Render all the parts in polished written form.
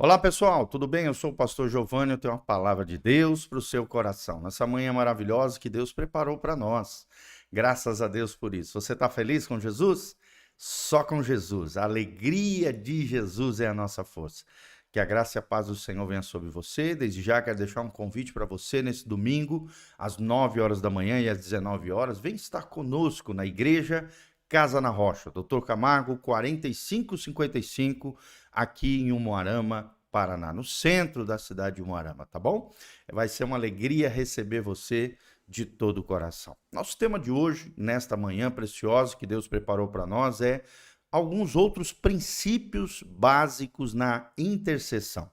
Olá pessoal, tudo bem? Eu sou o pastor Giovanni, eu tenho uma palavra de Deus para o seu coração. Nessa manhã maravilhosa que Deus preparou para nós. Graças a Deus por isso. Você está feliz com Jesus? Só com Jesus. A alegria de Jesus é a nossa força. Que a graça e a paz do Senhor venha sobre você. Desde já quero deixar um convite para você nesse domingo, às 9 horas da manhã e às 19 horas. Vem estar conosco na igreja Casa na Rocha, Dr. Camargo, 4555, aqui em Umuarama, Paraná, no centro da cidade de Umuarama, tá bom? Vai ser uma alegria receber você de todo o coração. Nosso tema de hoje, nesta manhã preciosa que Deus preparou para nós, é alguns outros princípios básicos na intercessão.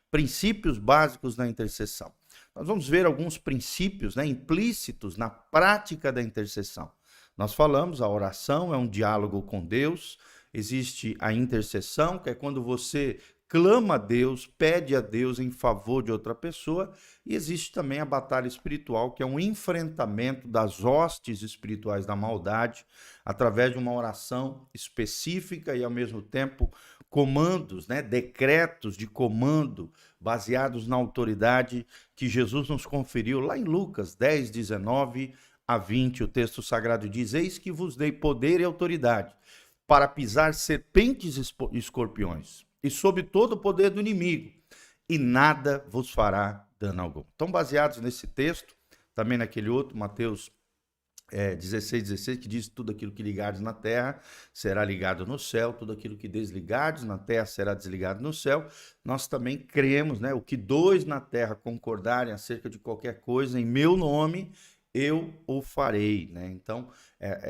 Princípios básicos na intercessão. Nós vamos ver alguns princípios, implícitos na prática da intercessão. Nós falamos, a oração é um diálogo com Deus, existe a intercessão, que é quando você clama a Deus, pede a Deus em favor de outra pessoa, e existe também a batalha espiritual, que é um enfrentamento das hostes espirituais da maldade, através de uma oração específica e, ao mesmo tempo, comandos, decretos de comando, baseados na autoridade que Jesus nos conferiu lá em Lucas 10, 19 a 20, o texto sagrado diz: eis que vos dei poder e autoridade para pisar serpentes e escorpiões, e sob todo o poder do inimigo, e nada vos fará dano algum. Então, baseados nesse texto, também naquele outro, Mateus 16, que diz: tudo aquilo que ligares na terra será ligado no céu, tudo aquilo que desligares na terra será desligado no céu. Nós também cremos, o que dois na terra concordarem acerca de qualquer coisa em meu nome, eu o farei, Então,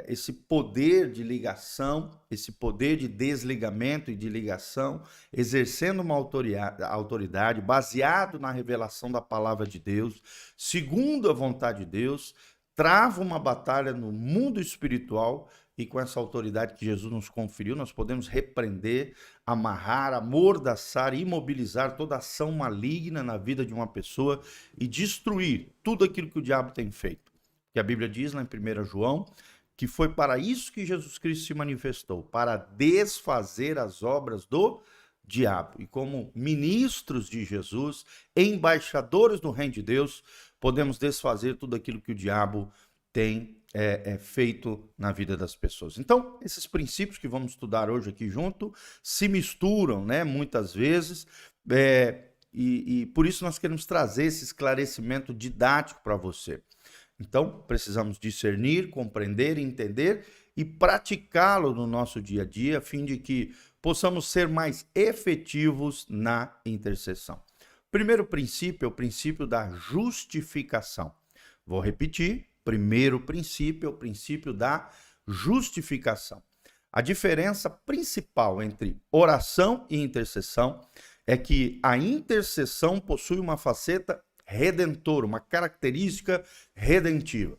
esse poder de ligação, esse poder de desligamento e de ligação, exercendo uma autoridade baseado na revelação da palavra de Deus, segundo a vontade de Deus, trava uma batalha no mundo espiritual, e com essa autoridade que Jesus nos conferiu, nós podemos repreender, amarrar, amordaçar, imobilizar toda ação maligna na vida de uma pessoa e destruir tudo aquilo que o diabo tem feito. Que a Bíblia diz lá em 1 João, que foi para isso que Jesus Cristo se manifestou, para desfazer as obras do diabo. E como ministros de Jesus, embaixadores do reino de Deus, podemos desfazer tudo aquilo que o diabo tem feito na vida das pessoas. Então, esses princípios que vamos estudar hoje aqui junto se misturam, muitas vezes, e por isso nós queremos trazer esse esclarecimento didático para você. Então, precisamos discernir, compreender, entender e praticá-lo no nosso dia a dia, a fim de que possamos ser mais efetivos na intercessão. Primeiro princípio é o princípio da justificação. Vou repetir. Primeiro princípio é o princípio da justificação. A diferença principal entre oração e intercessão é que a intercessão possui uma faceta redentora, uma característica redentiva,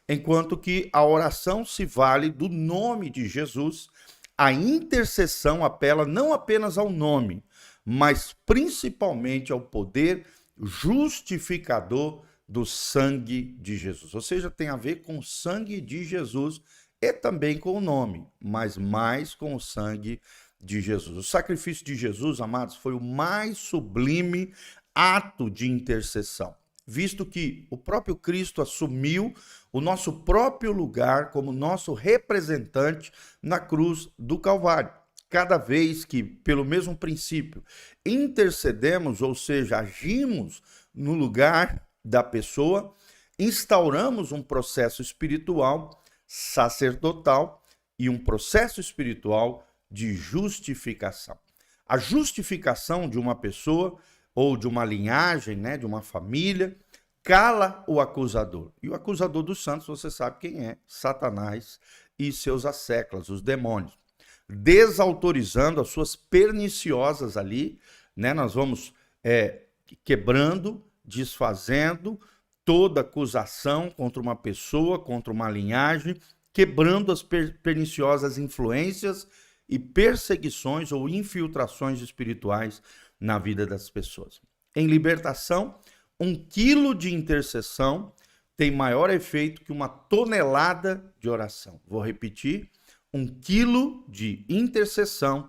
enquanto que a oração se vale do nome de Jesus. A intercessão apela não apenas ao nome, mas principalmente ao poder justificador do sangue de Jesus. Ou seja, tem a ver com o sangue de Jesus e também com o nome, mas mais com o sangue de Jesus. O sacrifício de Jesus, amados, foi o mais sublime ato de intercessão, visto que o próprio Cristo assumiu o nosso próprio lugar como nosso representante na cruz do Calvário. Cada vez que, pelo mesmo princípio, intercedemos, ou seja, agimos no lugar da pessoa, instauramos um processo espiritual sacerdotal e um processo espiritual de justificação. A justificação de uma pessoa ou de uma linhagem, de uma família, cala o acusador. E o acusador dos santos, você sabe quem é: Satanás e seus asseclas, os demônios. Desautorizando as suas perniciosas ali, nós vamos quebrando, desfazendo toda acusação contra uma pessoa, contra uma linhagem, quebrando as perniciosas influências e perseguições ou infiltrações espirituais na vida das pessoas. Em libertação, 1 quilo de intercessão tem maior efeito que 1 tonelada de oração. Vou repetir: 1 quilo de intercessão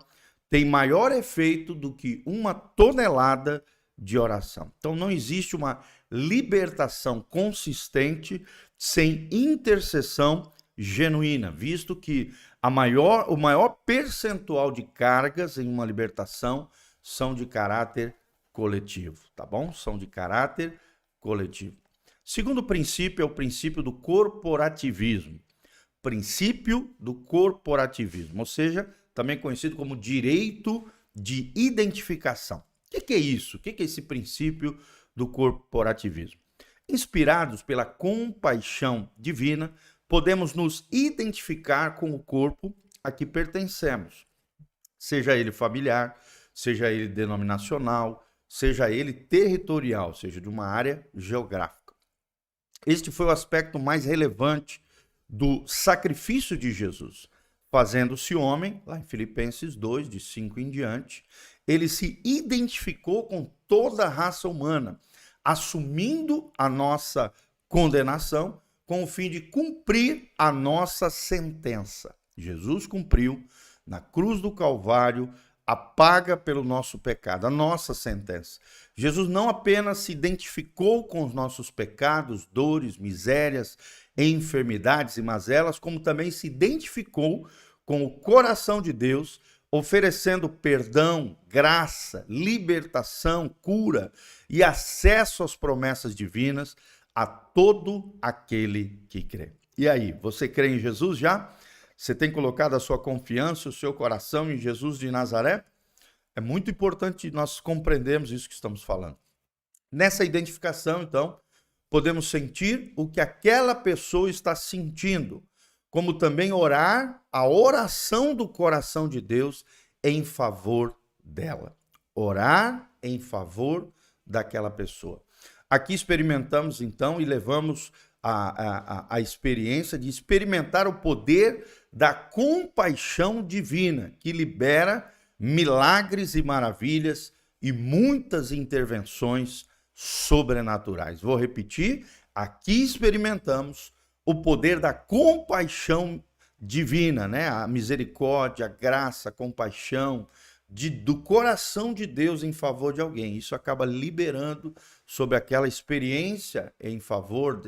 tem maior efeito do que 1 tonelada de oração. Então não existe uma libertação consistente sem intercessão genuína, visto que o maior percentual de cargas em uma libertação são de caráter coletivo, tá bom? São de caráter coletivo. Segundo princípio é o princípio do corporativismo. Princípio do corporativismo, ou seja, também conhecido como direito de identificação. O que é isso? O que é esse princípio do corporativismo? Inspirados pela compaixão divina, podemos nos identificar com o corpo a que pertencemos, seja ele familiar, seja ele denominacional, seja ele territorial, seja de uma área geográfica. Este foi o aspecto mais relevante do sacrifício de Jesus. Fazendo-se homem, lá em Filipenses 2, de 5 em diante, ele se identificou com toda a raça humana, assumindo a nossa condenação com o fim de cumprir a nossa sentença. Jesus cumpriu na cruz do Calvário a paga pelo nosso pecado, a nossa sentença. Jesus não apenas se identificou com os nossos pecados, dores, misérias, enfermidades e mazelas, como também se identificou com o coração de Deus, oferecendo perdão, graça, libertação, cura e acesso às promessas divinas a todo aquele que crê. E aí, você crê em Jesus já? Você tem colocado a sua confiança, o seu coração em Jesus de Nazaré? É muito importante nós compreendermos isso que estamos falando. Nessa identificação, então, podemos sentir o que aquela pessoa está sentindo, como também orar a oração do coração de Deus em favor dela. Orar em favor daquela pessoa. Aqui experimentamos, então, e levamos a experiência de experimentar o poder da compaixão divina, que libera milagres e maravilhas e muitas intervenções sobrenaturais. Vou repetir, aqui experimentamos o poder da compaixão divina, né? A misericórdia, a graça, a compaixão do coração de Deus em favor de alguém. Isso acaba liberando sobre aquela experiência em favor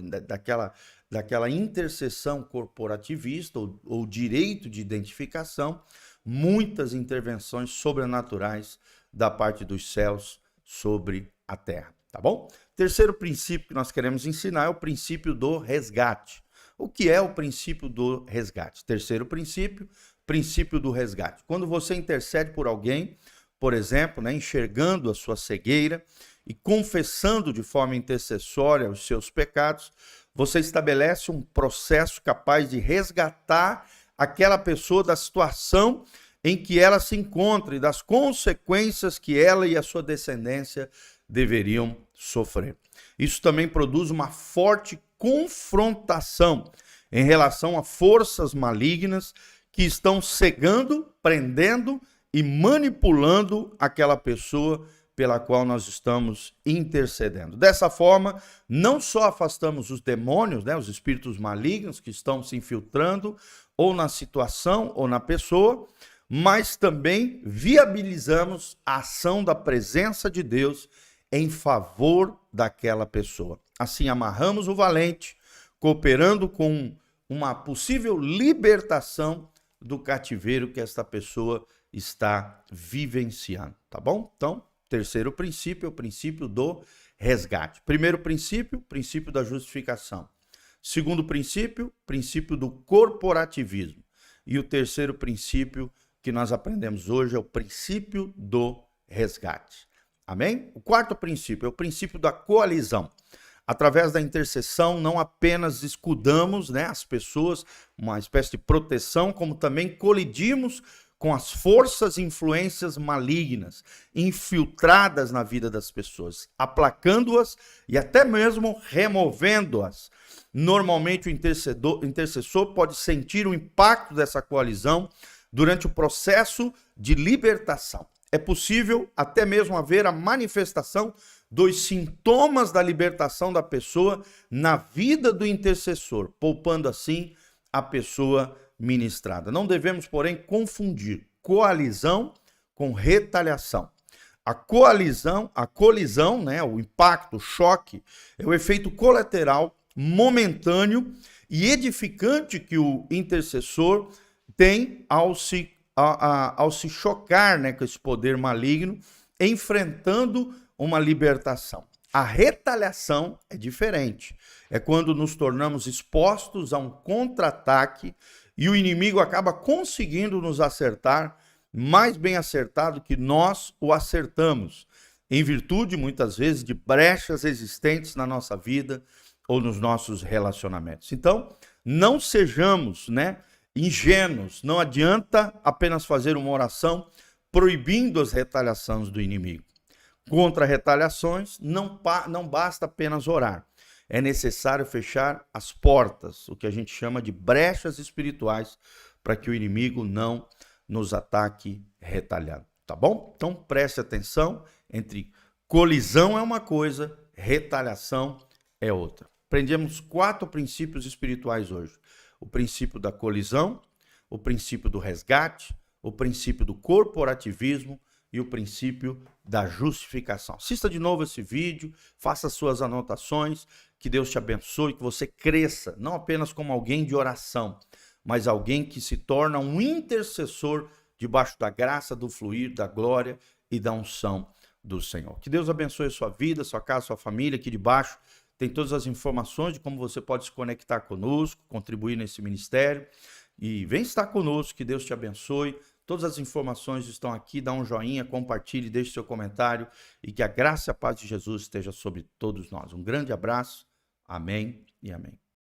daquela intercessão corporativista ou direito de identificação, muitas intervenções sobrenaturais da parte dos céus sobre a terra, tá bom? Terceiro princípio que nós queremos ensinar é o princípio do resgate. O que é o princípio do resgate? Terceiro princípio, princípio do resgate. Quando você intercede por alguém, por exemplo, né, enxergando a sua cegueira e confessando de forma intercessória os seus pecados, você estabelece um processo capaz de resgatar aquela pessoa da situação em que ela se encontra e das consequências que ela e a sua descendência deveriam sofrer. Isso também produz uma forte confrontação em relação a forças malignas que estão cegando, prendendo e manipulando aquela pessoa pela qual nós estamos intercedendo. Dessa forma, não só afastamos os demônios, né, os espíritos malignos que estão se infiltrando ou na situação ou na pessoa, mas também viabilizamos a ação da presença de Deus em favor daquela pessoa. Assim, amarramos o valente, cooperando com uma possível libertação do cativeiro que esta pessoa está vivenciando, tá bom? Então, terceiro princípio é o princípio do resgate. Primeiro princípio, princípio da justificação. Segundo princípio, princípio do corporativismo. E o terceiro princípio que nós aprendemos hoje é o princípio do resgate. Amém? O quarto princípio é o princípio da coalizão. Através da intercessão, não apenas escudamos, né, as pessoas, uma espécie de proteção, como também colidimos com as forças e influências malignas infiltradas na vida das pessoas, aplacando-as e até mesmo removendo-as. Normalmente o intercessor pode sentir o impacto dessa coalizão durante o processo de libertação. É possível até mesmo haver a manifestação dos sintomas da libertação da pessoa na vida do intercessor, poupando assim a pessoa ministrada. Não devemos, porém, confundir coalizão com retaliação. A colisão, né, o impacto, o choque, é o efeito colateral momentâneo e edificante que o intercessor tem ao se chocar, né, com esse poder maligno, enfrentando uma libertação. A retaliação é diferente. É quando nos tornamos expostos a um contra-ataque e o inimigo acaba conseguindo nos acertar, mais bem acertado que nós o acertamos, em virtude, muitas vezes, de brechas existentes na nossa vida ou nos nossos relacionamentos. Então, não sejamos, né, ingênuos. Não adianta apenas fazer uma oração proibindo as retaliações do inimigo. Contra retaliações, não basta apenas orar. É necessário fechar as portas, o que a gente chama de brechas espirituais, para que o inimigo não nos ataque retalhado, tá bom? Então preste atenção, entre colisão é uma coisa, retaliação é outra. Aprendemos 4 princípios espirituais hoje. O princípio da colisão, o princípio do resgate, o princípio do corporativismo e o princípio da justificação. Assista de novo esse vídeo, faça suas anotações, que Deus te abençoe, que você cresça, não apenas como alguém de oração, mas alguém que se torna um intercessor debaixo da graça, do fluir, da glória e da unção do Senhor. Que Deus abençoe a sua vida, sua casa, sua família. Aqui debaixo tem todas as informações de como você pode se conectar conosco, contribuir nesse ministério. E vem estar conosco, que Deus te abençoe. Todas as informações estão aqui, dá um joinha, compartilhe, deixe seu comentário e que a graça e a paz de Jesus esteja sobre todos nós. Um grande abraço, amém e amém.